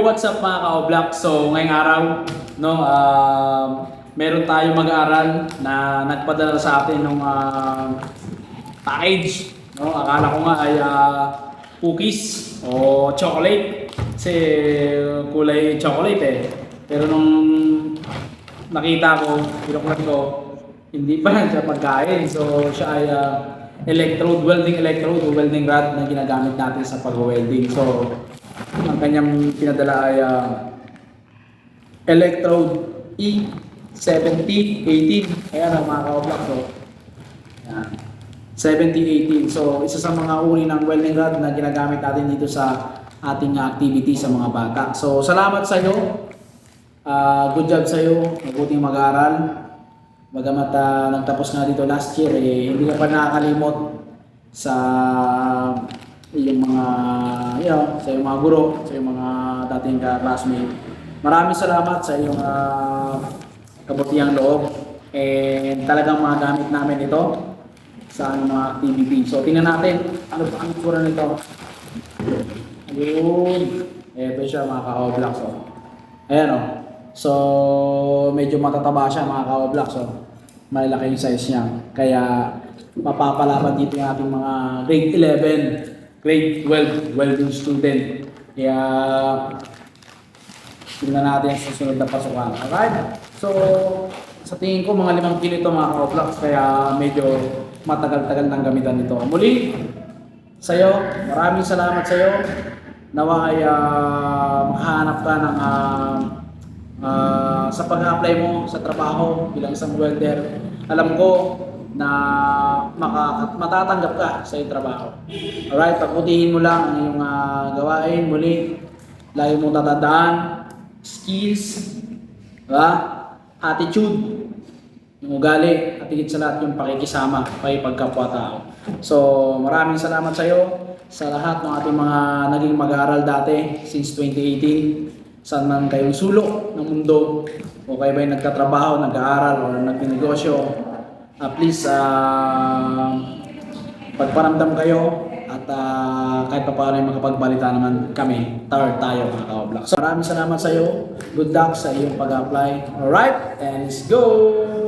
what's up mga ka-Oblak? So, ngayong araw, no, meron tayong mag-aaral na nagpadala sa atin ng package. No? Akala ko nga ay cookies o chocolate. Kasi kulay chocolate eh. Pero nung nakita ko, pinuklat ko, hindi pa lang siya pagkain. So, siya ay welding electrode o welding rod na ginagamit natin sa pag-welding. So, ang kanyang pinadala ay electrode E7018. Ayan ang mga ka-Oblak. So, yan. 7018. So, isa sa mga uri ng welding rod na ginagamit natin dito sa ating activity sa mga bata. So, salamat sa iyo. Good job sa iyo. Mabuting mag-aaral. Bagamat nagtapos nga dito last year, hindi ka pa nakakalimot sa yung mga, sa yung mga guro, sa yung mga dating ka-classmate. Maraming salamat sa iyong kabutihang loob. And talagang magamit namin ito sa mga activity. So, tingnan natin ano pa ang itsura nito. Ayun. Ito siya mga ka-Oblak. So, ayan o. So, medyo matataba siya mga ka-Oblak. So, malaki yung size niya. Kaya, mapapalaban dito yung ating mga grade 11, grade 12 welding student. Kaya, tingnan natin sa susunod na pasukan. Alright? So, sa tingin ko, mga 5 kilo ito mga ka-Oblak. Kaya, medyo matagal-tagal ng gamitan nito. Muli, sa'yo, maraming salamat sa'yo. Nawa ay makahanap ka ng sa pag-apply mo sa trabaho bilang isang welder. Alam ko na matatanggap ka sa iyong trabaho. Alright, pagputihin mo lang ang iyong gawain. Muli, lagi mong tatandaan, skills, attitude, yung ugali, at higit sa lahat yung pakikisama, pakipagkapwa-tao. So, maraming salamat sa iyo sa lahat ng ating mga naging mag-aaral dati since 2018. Saan man kayong sulok ng mundo o kayo ba'y nagtatrabaho, nag-aaral o nagtinegosyo, please pagparamdam kayo at kahit pa paano yung makapagbalita naman kami, tayo mga ka-Oblak. So maraming salamat sa iyo. Good luck sa iyong pag-apply. Alright, and let's go!